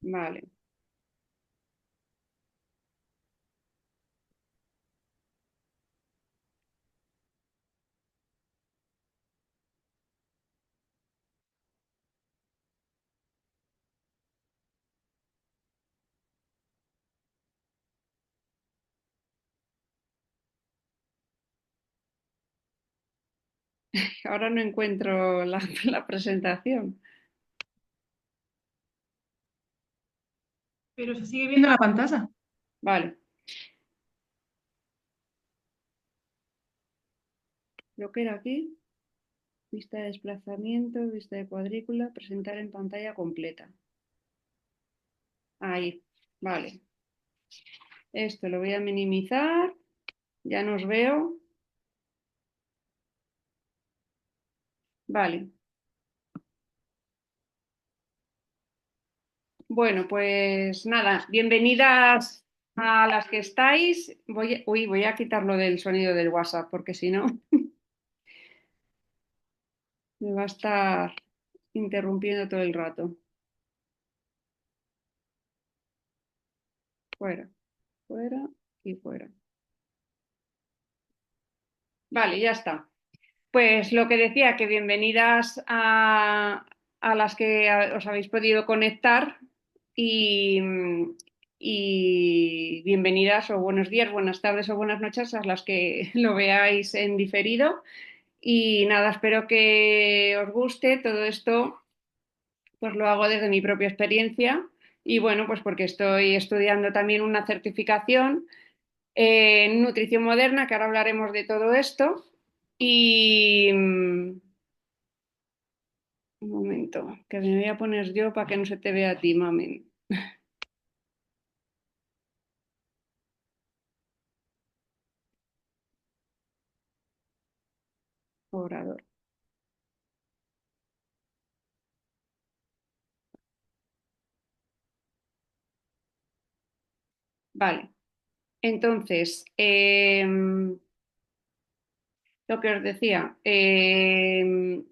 Vale. Ahora no encuentro la, la presentación. Pero se sigue viendo la pantalla. Vale. Lo que era aquí, vista de desplazamiento, vista de cuadrícula, presentar en pantalla completa. Ahí. Vale. Esto lo voy a minimizar. Ya nos veo. Vale. Bueno, pues nada, bienvenidas a las que estáis. Voy a quitarlo del sonido del WhatsApp porque si no me va a estar interrumpiendo todo el rato. Fuera, fuera y fuera. Vale, ya está. Pues lo que decía, que bienvenidas a las que os habéis podido conectar y, y bienvenidas o buenos días, buenas tardes o buenas noches a las que lo veáis en diferido. Y nada, espero que os guste todo esto, pues lo hago desde mi propia experiencia y bueno, pues porque estoy estudiando también una certificación en nutrición moderna, que ahora hablaremos de todo esto. Y un momento, que me voy a poner yo para que no se te vea a ti, mamen. Obrador. Vale, entonces, lo que os decía, que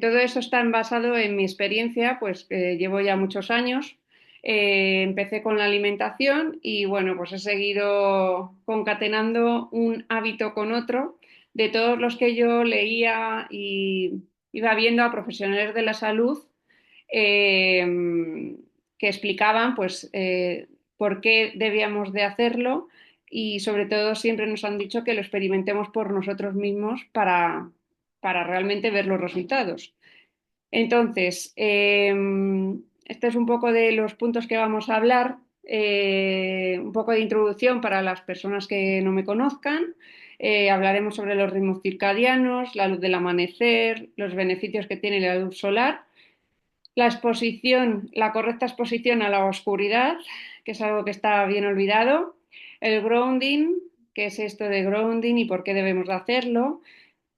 todo eso está basado en mi experiencia, pues llevo ya muchos años. Empecé con la alimentación y bueno, pues he seguido concatenando un hábito con otro de todos los que yo leía y iba viendo a profesionales de la salud eh, que explicaban pues por qué debíamos de hacerlo y sobre todo siempre nos han dicho que lo experimentemos por nosotros mismos para realmente ver los resultados. Entonces, este es un poco de los puntos que vamos a hablar, un poco de introducción para las personas que no me conozcan. Hablaremos sobre los ritmos circadianos, la luz del amanecer, los beneficios que tiene la luz solar, la exposición, la correcta exposición a la oscuridad, que es algo que está bien olvidado, el grounding, que es esto de grounding y por qué debemos de hacerlo,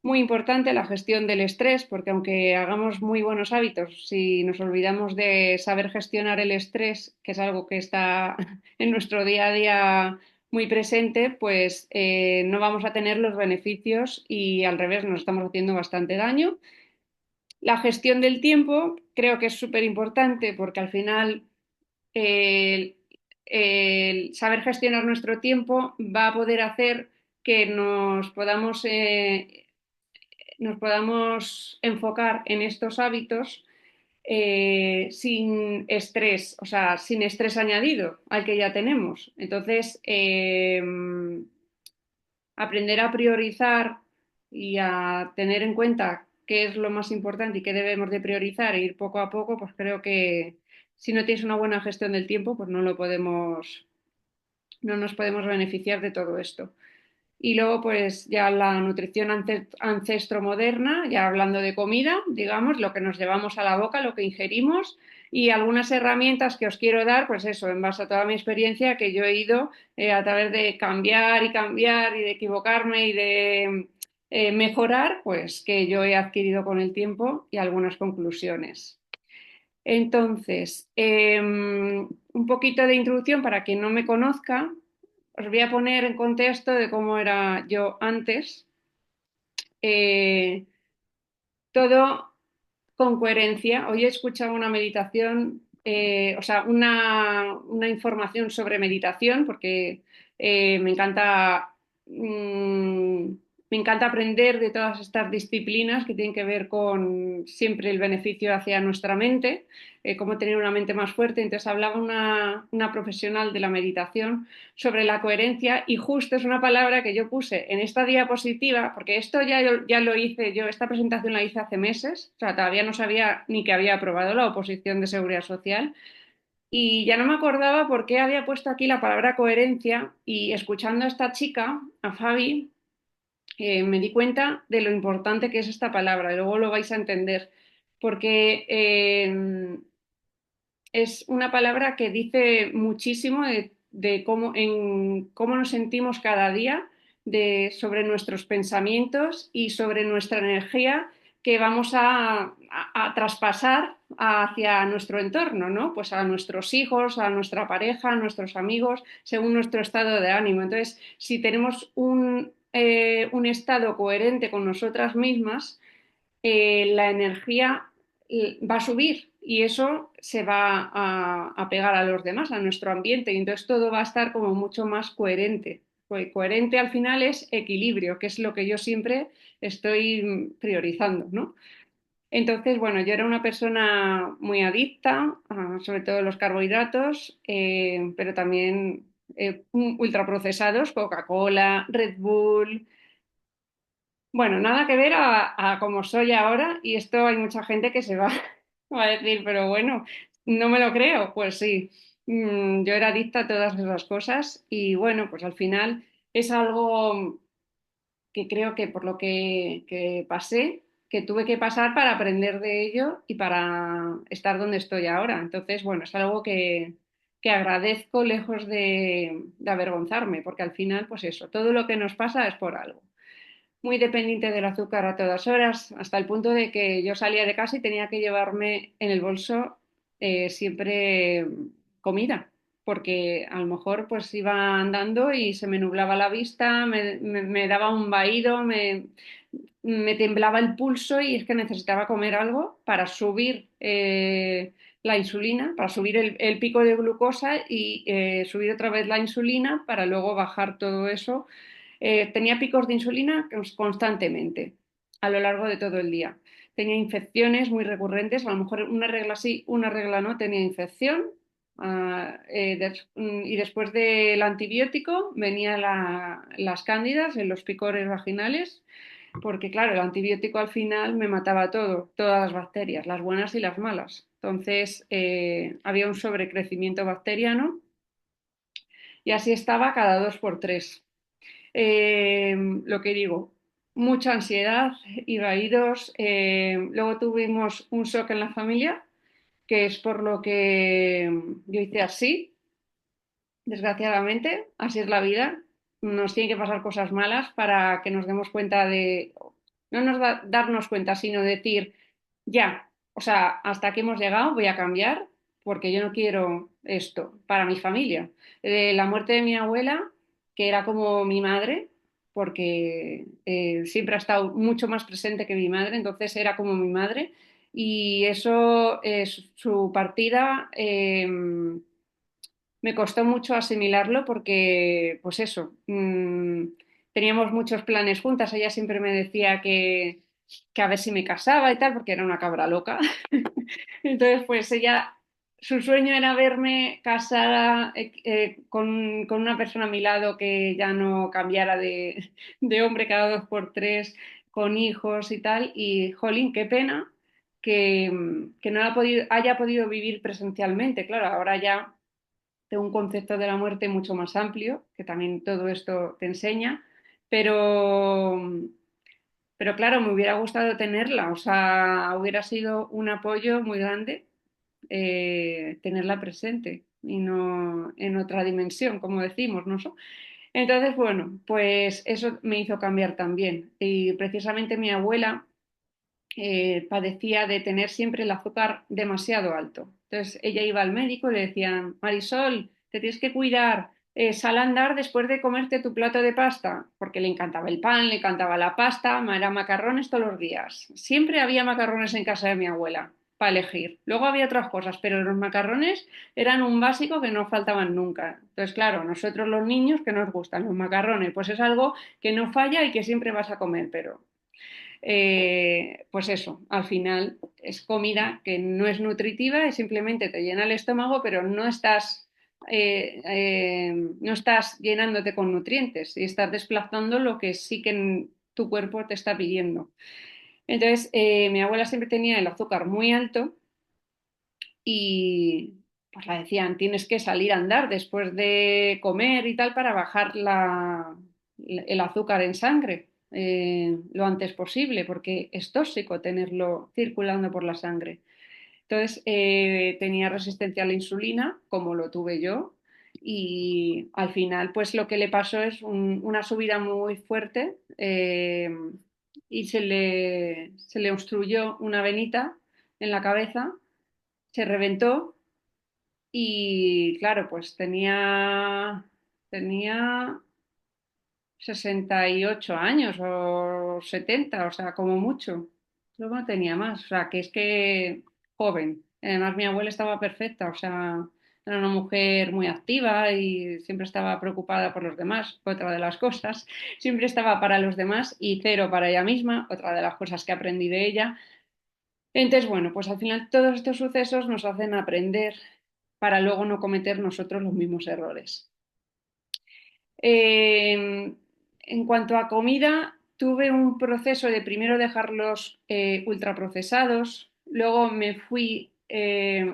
muy importante la gestión del estrés, porque aunque hagamos muy buenos hábitos, si nos olvidamos de saber gestionar el estrés, que es algo que está en nuestro día a día muy presente, pues no vamos a tener los beneficios y al revés nos estamos haciendo bastante daño. La gestión del tiempo creo que es súper importante porque al final el, el saber gestionar nuestro tiempo va a poder hacer que nos podamos enfocar en estos hábitos sin estrés, o sea, sin estrés añadido al que ya tenemos. Entonces, aprender a priorizar y a tener en cuenta qué es lo más importante y qué debemos de priorizar e ir poco a poco, pues creo que si no tienes una buena gestión del tiempo, pues no nos podemos beneficiar de todo esto. Y luego, pues ya la nutrición ancestro moderna, ya hablando de comida, digamos, lo que nos llevamos a la boca, lo que ingerimos y algunas herramientas que os quiero dar, pues eso, en base a toda mi experiencia que yo he ido a través de cambiar y cambiar y de equivocarme y de mejorar, pues que yo he adquirido con el tiempo y algunas conclusiones. Entonces, un poquito de introducción para quien no me conozca. Os voy a poner en contexto de cómo era yo antes. Eh, Todo con coherencia. Hoy he escuchado una meditación o sea, una información sobre meditación, porque me encanta, me encanta aprender de todas estas disciplinas que tienen que ver con siempre el beneficio hacia nuestra mente, cómo tener una mente más fuerte. Entonces hablaba una profesional de la meditación sobre la coherencia y justo es una palabra que yo puse en esta diapositiva, porque esto ya lo hice yo, esta presentación la hice hace meses, o sea, todavía no sabía ni que había aprobado la oposición de seguridad social y ya no me acordaba por qué había puesto aquí la palabra coherencia y escuchando a esta chica, a Fabi, me di cuenta de lo importante que es esta palabra y luego lo vais a entender, porque es una palabra que dice muchísimo de cómo nos sentimos cada día, sobre nuestros pensamientos y sobre nuestra energía que vamos a traspasar hacia nuestro entorno, ¿no? Pues a nuestros hijos, a nuestra pareja, a nuestros amigos, según nuestro estado de ánimo. Entonces, si tenemos un estado coherente con nosotras mismas, la energía va a subir y eso se va a pegar a los demás, a nuestro ambiente, y entonces todo va a estar como mucho más coherente. Coherente al final es equilibrio, que es lo que yo siempre estoy priorizando, ¿no? Entonces, bueno, yo era una persona muy adicta, sobre todo a los carbohidratos, pero también ultraprocesados, Coca-Cola, Red Bull, bueno, nada que ver a como soy ahora y esto hay mucha gente que se va, va a decir, pero bueno, no me lo creo. Pues sí, yo era adicta a todas esas cosas y bueno, pues al final es algo que creo que por lo que pasé, que tuve que pasar para aprender de ello y para estar donde estoy ahora. Entonces, bueno, es algo que agradezco lejos de avergonzarme, porque al final, pues eso, todo lo que nos pasa es por algo muy dependiente del azúcar a todas horas, hasta el punto de que yo salía de casa y tenía que llevarme en el bolso siempre comida, porque a lo mejor pues iba andando y se me nublaba la vista, me daba un vaído, me temblaba el pulso y es que necesitaba comer algo para subir la insulina, para subir el pico de glucosa y subir otra vez la insulina para luego bajar todo eso. Tenía picos de insulina constantemente a lo largo de todo el día. Tenía infecciones muy recurrentes, a lo mejor una regla sí, una regla no, tenía infección. Y después del antibiótico venían las cándidas en los picores vaginales, porque claro, el antibiótico al final me mataba todo, todas las bacterias, las buenas y las malas. Entonces había un sobrecrecimiento bacteriano y así estaba cada dos por tres. Lo que digo, mucha ansiedad y vaídos. Luego tuvimos un shock en la familia, que es por lo que yo hice así, desgraciadamente, así es la vida. Nos tienen que pasar cosas malas para que nos demos cuenta no darnos cuenta, sino decir, ya, o sea, hasta aquí hemos llegado, voy a cambiar, porque yo no quiero esto para mi familia. La muerte de mi abuela, que era como mi madre, porque siempre ha estado mucho más presente que mi madre, entonces era como mi madre, y eso, su partida, me costó mucho asimilarlo porque, pues eso, teníamos muchos planes juntas. Ella siempre me decía que a ver si me casaba y tal, porque era una cabra loca. Entonces, pues ella, su sueño era verme casada con una persona a mi lado que ya no cambiara de hombre cada dos por tres, con hijos y tal. Y, jolín, qué pena que no haya podido vivir presencialmente. Claro, ahora ya tengo un concepto de la muerte mucho más amplio, que también todo esto te enseña, pero, pero claro, me hubiera gustado tenerla, o sea, hubiera sido un apoyo muy grande tenerla presente y no en otra dimensión, como decimos, ¿no? Entonces, bueno, pues eso me hizo cambiar también. Y precisamente mi abuela padecía de tener siempre el azúcar demasiado alto. Entonces ella iba al médico y le decían, Marisol, te tienes que cuidar, sal a andar después de comerte tu plato de pasta, porque le encantaba el pan, le encantaba la pasta, era macarrones todos los días. Siempre había macarrones en casa de mi abuela. para elegir. Luego había otras cosas, pero los macarrones eran un básico que no faltaban nunca. Entonces, claro, nosotros los niños que nos gustan los macarrones, pues es algo que no falla y que siempre vas a comer, pero pues eso, al final es comida que no es nutritiva y simplemente te llena el estómago, pero no estás llenándote con nutrientes y estás desplazando lo que sí que tu cuerpo te está pidiendo. Entonces, mi abuela siempre tenía el azúcar muy alto y pues la decían, tienes que salir a andar después de comer y tal para bajar el azúcar en sangre lo antes posible, porque es tóxico tenerlo circulando por la sangre. Entonces, tenía resistencia a la insulina, como lo tuve yo, y al final, pues lo que le pasó es una subida muy fuerte y se le obstruyó una venita en la cabeza, se reventó y claro, pues tenía 68 años o 70, o sea, como mucho. Luego no tenía más, o sea, que es que joven. Además, mi abuela estaba perfecta, o sea, era una mujer muy activa y siempre estaba preocupada por los demás, otra de las cosas. Siempre estaba para los demás y cero para ella misma, otra de las cosas que aprendí de ella. Entonces, bueno, pues al final todos estos sucesos nos hacen aprender para luego no cometer nosotros los mismos errores. En cuanto a comida, tuve un proceso de primero dejarlos ultraprocesados, luego me fui,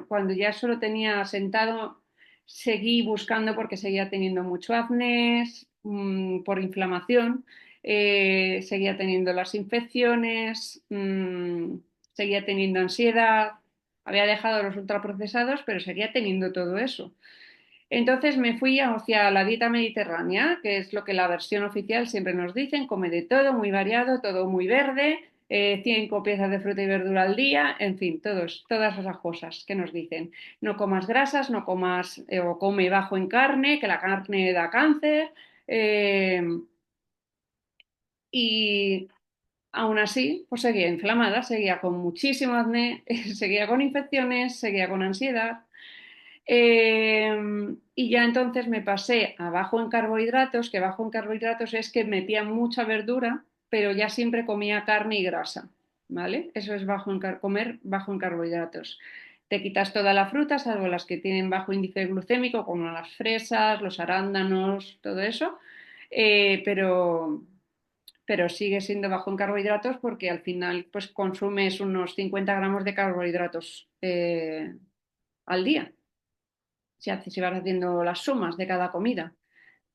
cuando ya solo tenía sentado, seguí buscando porque seguía teniendo mucho acné por inflamación, seguía teniendo las infecciones, seguía teniendo ansiedad, había dejado los ultraprocesados, pero seguía teniendo todo eso. Entonces me fui hacia la dieta mediterránea, que es lo que la versión oficial siempre nos dicen, come de todo, muy variado, todo muy verde, 5 piezas de fruta y verdura al día, en fin, todas esas cosas que nos dicen. No comas grasas, no comas o come bajo en carne, que la carne da cáncer. eh, y aún así, pues seguía inflamada, seguía con muchísimo acné, seguía con infecciones, seguía con ansiedad. Y ya entonces me pasé a bajo en carbohidratos, que bajo en carbohidratos es que metía mucha verdura, pero ya siempre comía carne y grasa, ¿vale? Eso es comer bajo en carbohidratos. Te quitas toda la fruta, salvo las que tienen bajo índice glucémico, como las fresas, los arándanos, todo eso, eh, pero, pero sigue siendo bajo en carbohidratos porque al final pues consumes unos 50 gramos de carbohidratos al día si vas haciendo las sumas de cada comida.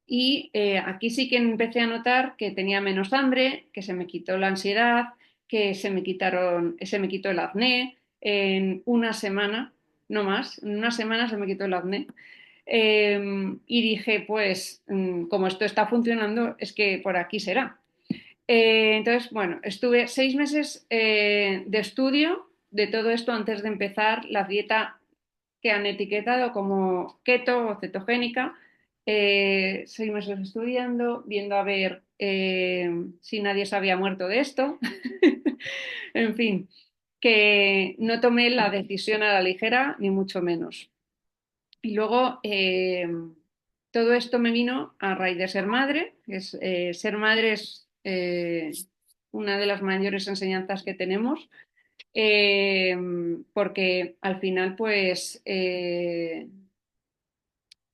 Y aquí sí que empecé a notar que tenía menos hambre, que se me quitó la ansiedad, que se me quitó el acné en una semana, no más, en una semana se me quitó el acné. Y dije, pues, como esto está funcionando, es que por aquí será. Entonces, bueno, estuve 6 meses de estudio de todo esto antes de empezar la dieta que han etiquetado como keto o cetogénica. 6 meses estudiando, viendo a ver si nadie se había muerto de esto. En fin, que no tomé la decisión a la ligera, ni mucho menos. Y luego todo esto me vino a raíz de ser madre. Ser madre es una de las mayores enseñanzas que tenemos, porque al final pues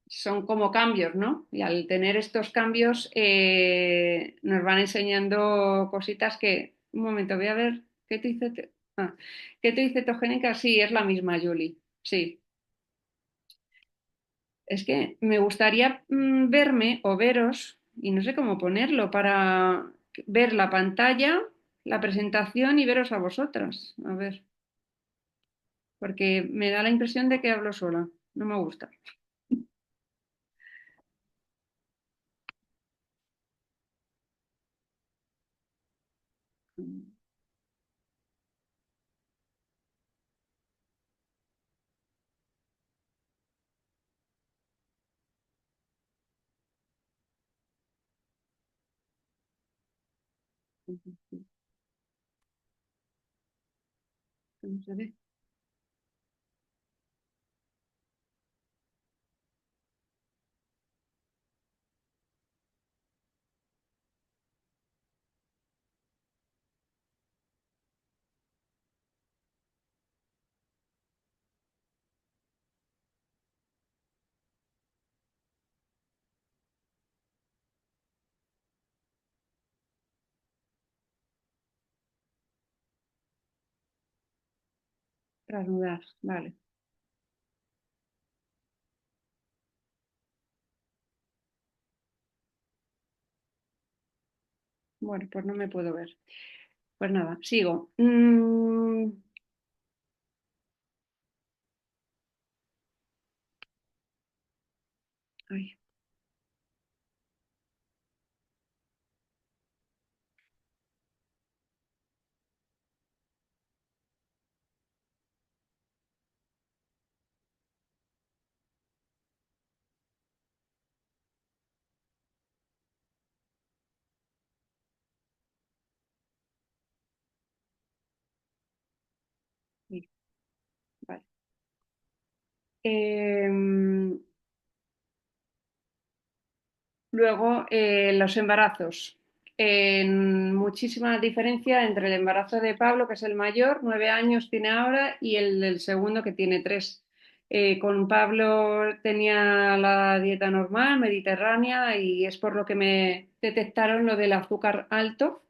son como cambios, ¿no? Y al tener estos cambios nos van enseñando cositas que, un momento, voy a ver, ¿qué te dice? ¿Qué te dice cetogénica? Sí, es la misma, Julie. Sí, es que me gustaría verme o veros, y no sé cómo ponerlo, para ver la pantalla, la presentación y veros a vosotras. A ver, porque me da la impresión de que hablo sola. No me gusta. Vamos a ver. Reanudar, vale. Bueno, pues no me puedo ver. Pues nada, sigo. Ay, sí, vale. Em, Luego, los embarazos. Muchísima diferencia entre el embarazo de Pablo, que es el mayor, 9 años tiene ahora, y el del segundo, que tiene 3. Con Pablo tenía la dieta normal, mediterránea, y es por lo que me detectaron lo del azúcar alto.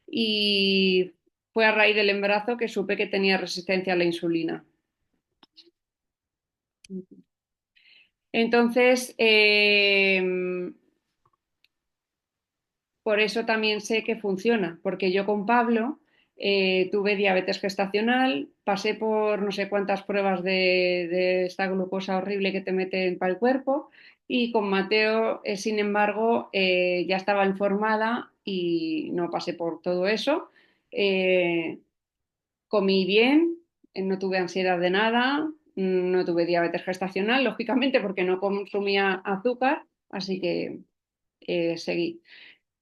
Y fue a raíz del embarazo que supe que tenía resistencia a la insulina. Entonces, por eso también sé que funciona, porque yo con Pablo tuve diabetes gestacional, pasé por no sé cuántas pruebas de esta glucosa horrible que te meten para el cuerpo y con Mateo, sin embargo, ya estaba informada y no pasé por todo eso. Eh, Comí bien, no tuve ansiedad de nada, no tuve diabetes gestacional, lógicamente, porque no consumía azúcar, así que seguí.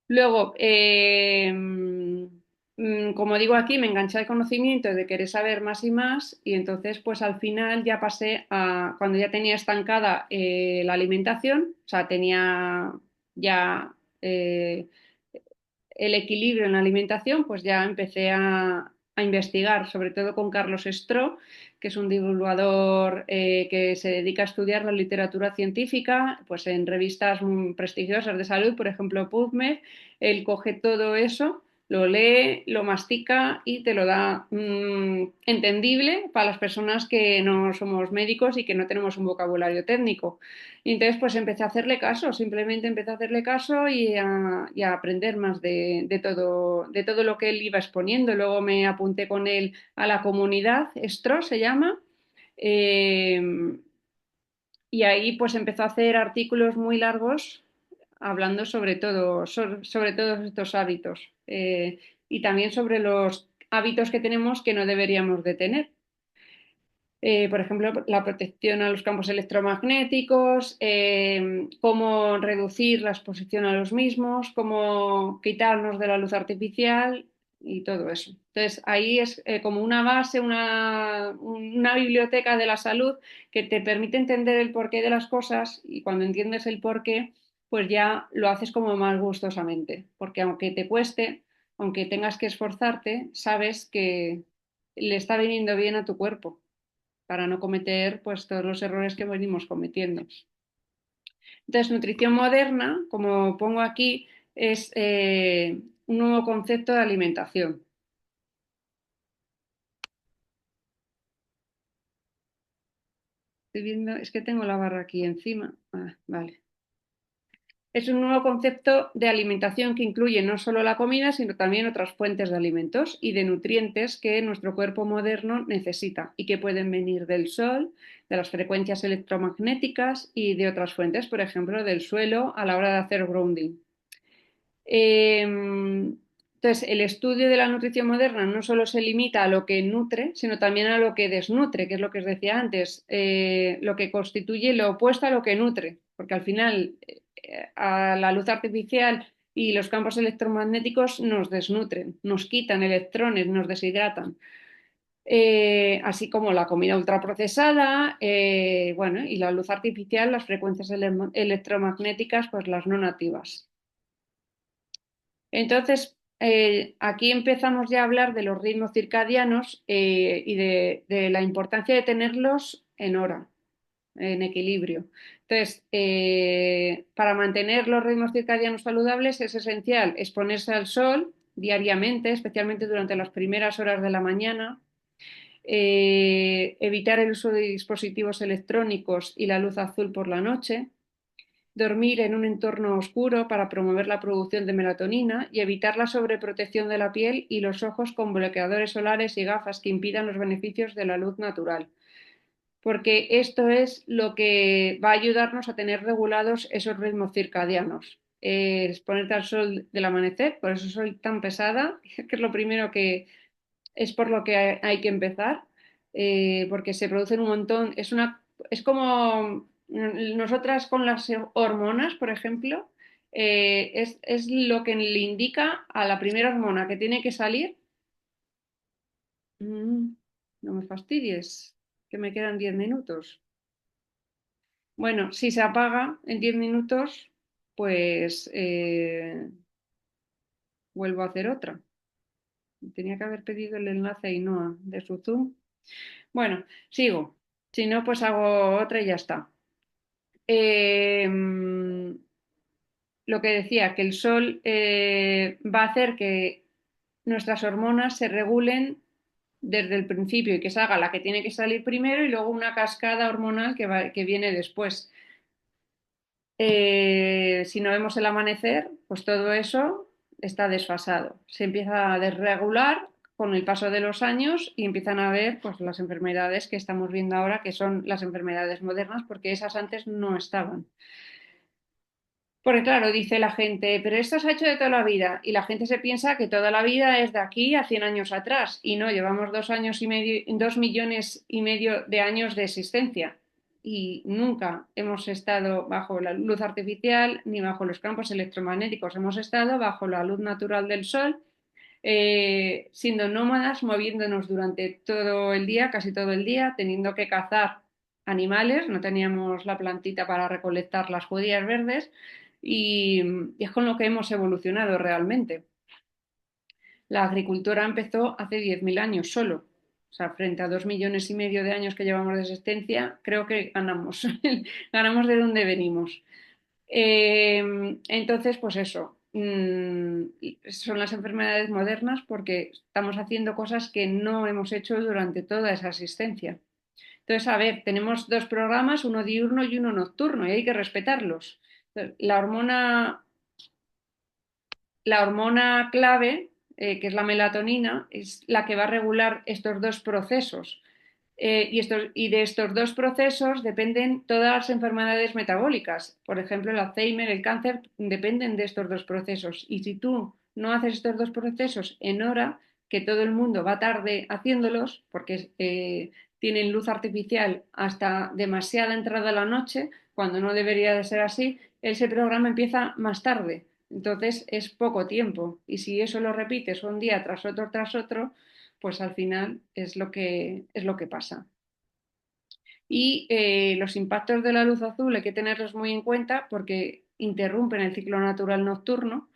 Luego, como digo aquí, me enganché al conocimiento de querer saber más y más y entonces pues al final ya pasé a, cuando ya tenía estancada la alimentación, o sea, tenía ya el equilibrio en la alimentación, pues ya empecé a investigar, sobre todo con Carlos Stroh, que es un divulgador que se dedica a estudiar la literatura científica, pues en revistas prestigiosas de salud, por ejemplo PubMed, él coge todo eso, lo lee, lo mastica y te lo da entendible para las personas que no somos médicos y que no tenemos un vocabulario técnico. Y entonces pues empecé a hacerle caso, simplemente empecé a hacerle caso y a aprender más de todo lo que él iba exponiendo. Luego me apunté con él a la comunidad, Stro se llama, eh, y ahí pues empezó a hacer artículos muy largos hablando sobre todo, sobre todos estos hábitos y también sobre los hábitos que tenemos que no deberíamos de tener. Por ejemplo, la protección a los campos electromagnéticos, cómo reducir la exposición a los mismos, cómo quitarnos de la luz artificial y todo eso. Entonces, ahí es como una base, una biblioteca de la salud que te permite entender el porqué de las cosas y cuando entiendes el porqué, pues ya lo haces como más gustosamente, porque aunque te cueste, aunque tengas que esforzarte, sabes que le está viniendo bien a tu cuerpo para no cometer pues todos los errores que venimos cometiendo. Entonces, nutrición moderna, como pongo aquí, es un nuevo concepto de alimentación. Estoy viendo, es que tengo la barra aquí encima. Ah, vale. Es un nuevo concepto de alimentación que incluye no solo la comida, sino también otras fuentes de alimentos y de nutrientes que nuestro cuerpo moderno necesita y que pueden venir del sol, de las frecuencias electromagnéticas y de otras fuentes, por ejemplo, del suelo a la hora de hacer grounding. Entonces, el estudio de la nutrición moderna no solo se limita a lo que nutre, sino también a lo que desnutre, que es lo que os decía antes, lo que constituye lo opuesto a lo que nutre, porque al final a la luz artificial y los campos electromagnéticos nos desnutren, nos quitan electrones, nos deshidratan. Así como la comida ultraprocesada, bueno, y la luz artificial, las frecuencias electromagnéticas, pues las no nativas. Entonces, aquí empezamos ya a hablar de los ritmos circadianos y de la importancia de tenerlos en hora, en equilibrio. Entonces, para mantener los ritmos circadianos saludables es esencial exponerse al sol diariamente, especialmente durante las primeras horas de la mañana, evitar el uso de dispositivos electrónicos y la luz azul por la noche, dormir en un entorno oscuro para promover la producción de melatonina y evitar la sobreprotección de la piel y los ojos con bloqueadores solares y gafas que impidan los beneficios de la luz natural. Porque esto es lo que va a ayudarnos a tener regulados esos ritmos circadianos. Exponerte al sol del amanecer, por eso soy tan pesada, que es lo primero que es por lo que hay que empezar, porque se producen un montón, es como nosotras con las hormonas, por ejemplo, es lo que le indica a la primera hormona que tiene que salir. No me fastidies, que me quedan 10 minutos. Bueno, si se apaga en 10 minutos, pues vuelvo a hacer otra. Tenía que haber pedido el enlace a Ainhoa de su Zoom. Bueno, sigo. Si no, pues hago otra y ya está. Eh, lo que decía, que el sol va a hacer que nuestras hormonas se regulen desde el principio y que salga la que tiene que salir primero y luego una cascada hormonal que viene después. Si no vemos el amanecer, pues todo eso está desfasado. Se empieza a desregular con el paso de los años y empiezan a ver pues, las enfermedades que estamos viendo ahora, que son las enfermedades modernas, porque esas antes no estaban. Porque claro, dice la gente, pero esto se ha hecho de toda la vida y la gente se piensa que toda la vida es de aquí a 100 años atrás y no, llevamos 2 años y medio, 2,5 millones de años de existencia y nunca hemos estado bajo la luz artificial ni bajo los campos electromagnéticos, hemos estado bajo la luz natural del sol, siendo nómadas, moviéndonos durante todo el día, casi todo el día, teniendo que cazar animales, no teníamos la plantita para recolectar las judías verdes y, y es con lo que hemos evolucionado realmente. La agricultura empezó hace 10.000 años solo. O sea, frente a 2,5 millones de años que llevamos de existencia, creo que ganamos, ganamos de donde venimos. Entonces, pues eso, son las enfermedades modernas porque estamos haciendo cosas que no hemos hecho durante toda esa existencia. Entonces, a ver, tenemos dos programas, uno diurno y uno nocturno, y hay que respetarlos. La hormona clave, que es la melatonina, es la que va a regular estos dos procesos. Y de estos dos procesos dependen todas las enfermedades metabólicas. Por ejemplo, el Alzheimer, el cáncer, dependen de estos dos procesos. Y si tú no haces estos dos procesos en hora, que todo el mundo va tarde haciéndolos, porque tienen luz artificial hasta demasiada entrada a la noche, cuando no debería de ser así, ese programa empieza más tarde. Entonces es poco tiempo. Y si eso lo repites un día tras otro, pues al final es lo que pasa. Y los impactos de la luz azul hay que tenerlos muy en cuenta porque interrumpen el ciclo natural nocturno,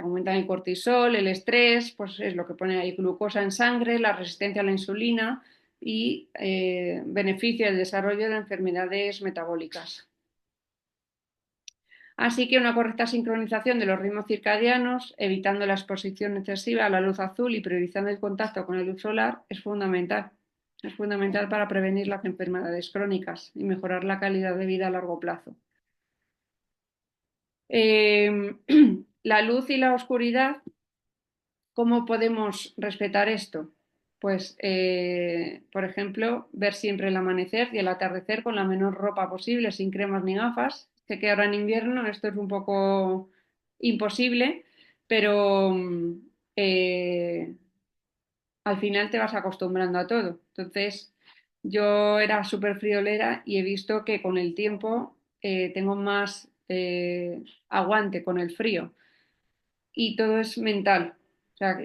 aumentan el cortisol, el estrés, pues es lo que pone ahí glucosa en sangre, la resistencia a la insulina y beneficia el desarrollo de enfermedades metabólicas. Así que una correcta sincronización de los ritmos circadianos, evitando la exposición excesiva a la luz azul y priorizando el contacto con la luz solar es fundamental. Es fundamental para prevenir las enfermedades crónicas y mejorar la calidad de vida a largo plazo. Eh, la luz y la oscuridad, ¿cómo podemos respetar esto? Pues, por ejemplo, ver siempre el amanecer y el atardecer con la menor ropa posible, sin cremas ni gafas. Sé que ahora en invierno esto es un poco imposible, pero eh, al final te vas acostumbrando a todo. Entonces, yo era súper friolera y he visto que con el tiempo tengo más aguante con el frío y todo es mental. O sea,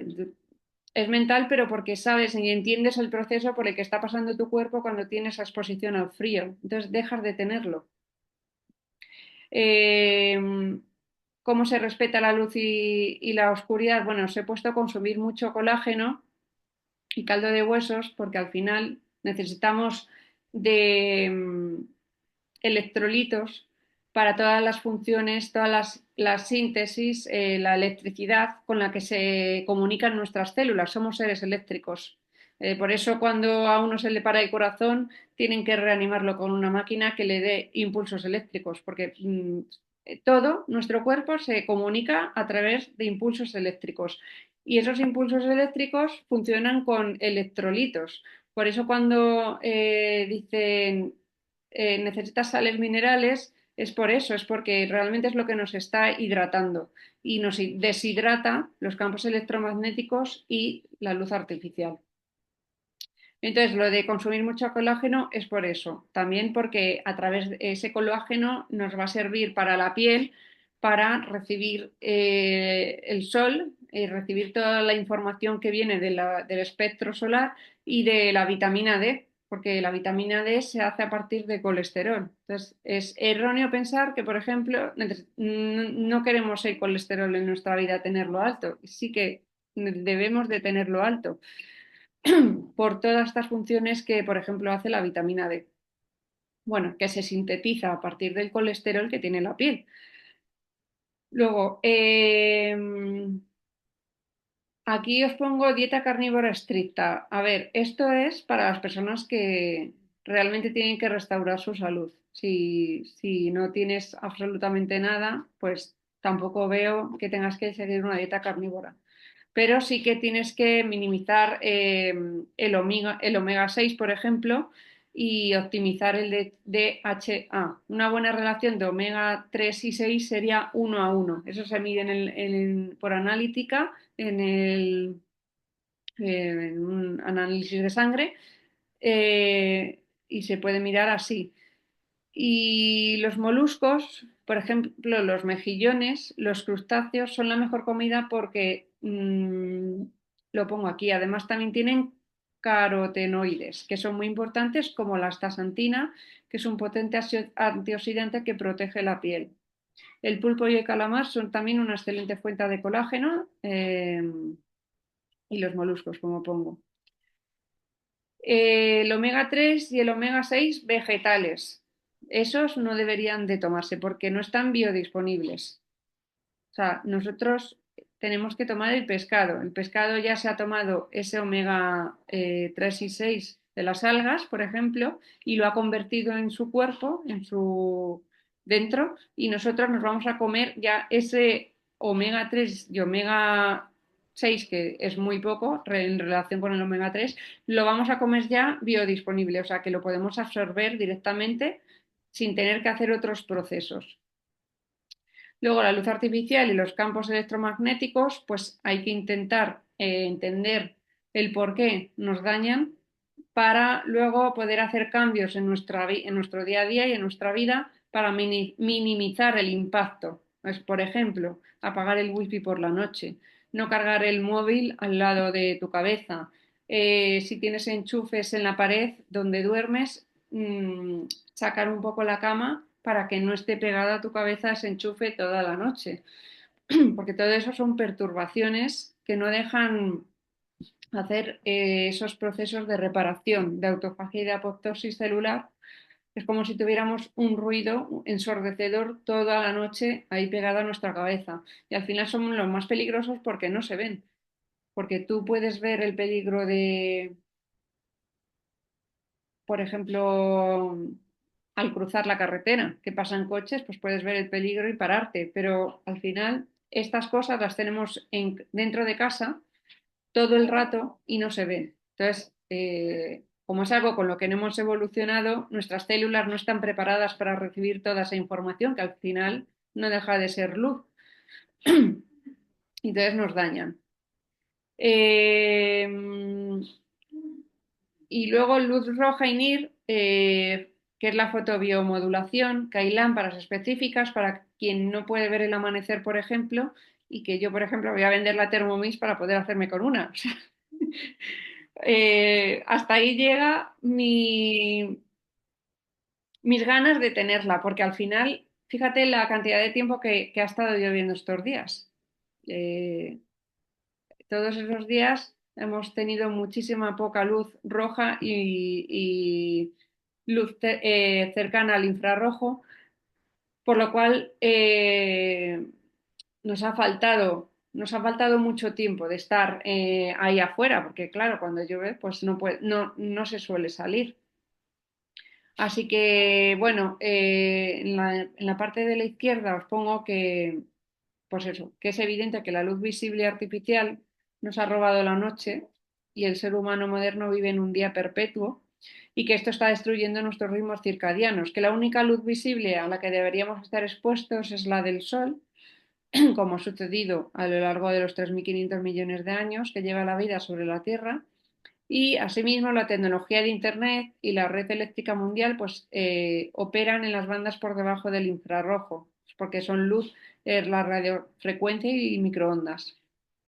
es mental, pero porque sabes y entiendes el proceso por el que está pasando tu cuerpo cuando tienes esa exposición al frío. Entonces dejas de tenerlo. Eh, ¿Cómo se respeta la luz y la oscuridad? Bueno, os he puesto a consumir mucho colágeno y caldo de huesos porque al final necesitamos de electrolitos para todas las funciones, todas las síntesis, la electricidad con la que se comunican nuestras células. Somos seres eléctricos. Por eso cuando a uno se le para el corazón, tienen que reanimarlo con una máquina que le dé impulsos eléctricos, porque todo nuestro cuerpo se comunica a través de impulsos eléctricos. Y esos impulsos eléctricos funcionan con electrolitos. Por eso cuando dicen necesitas sales minerales, es por eso, es porque realmente es lo que nos está hidratando y nos deshidrata los campos electromagnéticos y la luz artificial. Entonces, lo de consumir mucho colágeno es por eso. También porque a través de ese colágeno nos va a servir para la piel, para recibir el sol, recibir toda la información que viene del espectro solar y de la vitamina D, porque la vitamina D se hace a partir de colesterol. Entonces, es erróneo pensar que, por ejemplo, no queremos el colesterol en nuestra vida tenerlo alto. Sí que debemos de tenerlo alto por todas estas funciones que, por ejemplo, hace la vitamina D. Bueno, que se sintetiza a partir del colesterol que tiene la piel. Luego, aquí os pongo dieta carnívora estricta. A ver, esto es para las personas que realmente tienen que restaurar su salud. Si no tienes absolutamente nada, pues tampoco veo que tengas que seguir una dieta carnívora. Pero sí que tienes que minimizar el omega 6, por ejemplo, y optimizar el DHA. Una buena relación de omega 3 y 6 sería 1:1. Eso se mide por analítica en un análisis de sangre y se puede mirar así. Y los moluscos, por ejemplo, los mejillones, los crustáceos son la mejor comida porque, lo pongo aquí, además también tienen carotenoides, que son muy importantes como la astaxantina, que es un potente antioxidante que protege la piel. El pulpo y el calamar son también una excelente fuente de colágeno y los moluscos, como pongo. El omega 3 y el omega 6 vegetales. Esos no deberían de tomarse porque no están biodisponibles. O sea, nosotros tenemos que tomar el pescado. El pescado ya se ha tomado ese omega 3 y 6 de las algas, por ejemplo, y lo ha convertido en su cuerpo, en su dentro, y nosotros nos vamos a comer ya ese omega 3 y omega 6 que es muy poco en relación con el omega 3, lo vamos a comer ya biodisponible, o sea que lo podemos absorber directamente sin tener que hacer otros procesos. Luego, la luz artificial y los campos electromagnéticos, pues hay que intentar entender el por qué nos dañan para luego poder hacer cambios en nuestro día a día y en nuestra vida para minimizar el impacto. Pues, por ejemplo, apagar el wifi por la noche, no cargar el móvil al lado de tu cabeza. Si tienes enchufes en la pared donde duermes, sacar un poco la cama para que no esté pegada a tu cabeza ese enchufe toda la noche, porque todo eso son perturbaciones que no dejan hacer esos procesos de reparación, de autofagia y de apoptosis celular. Es como si tuviéramos un ruido ensordecedor toda la noche ahí pegado a nuestra cabeza. Y al final son los más peligrosos porque no se ven. Porque tú puedes ver el peligro de, por ejemplo, al cruzar la carretera, que pasan coches, pues puedes ver el peligro y pararte. Pero al final estas cosas las tenemos dentro de casa todo el rato y no se ven. Entonces, como es algo con lo que no hemos evolucionado, nuestras células no están preparadas para recibir toda esa información que al final no deja de ser luz. Entonces nos dañan. Eh, y luego luz roja y NIR, que es la fotobiomodulación, que hay lámparas específicas para quien no puede ver el amanecer, por ejemplo, y que yo, por ejemplo, voy a vender la Thermomix para poder hacerme con una. O sea, hasta ahí llega mis ganas de tenerla, porque al final, fíjate la cantidad de tiempo que ha estado lloviendo estos días. Eh, Todos esos días hemos tenido muchísima poca luz roja y luz cercana al infrarrojo, por lo cual nos ha faltado. nos ha faltado mucho tiempo de estar ahí afuera, porque claro, cuando llueve, pues no se suele salir. Así que, bueno, en la parte de la izquierda os pongo que, pues eso, que es evidente que la luz visible y artificial nos ha robado la noche y el ser humano moderno vive en un día perpetuo y que esto está destruyendo nuestros ritmos circadianos, que la única luz visible a la que deberíamos estar expuestos es la del Sol, como ha sucedido a lo largo de los 3.500 millones de años que lleva la vida sobre la Tierra. Y asimismo la tecnología de Internet y la red eléctrica mundial pues operan en las bandas por debajo del infrarrojo, porque son luz, la radiofrecuencia y microondas.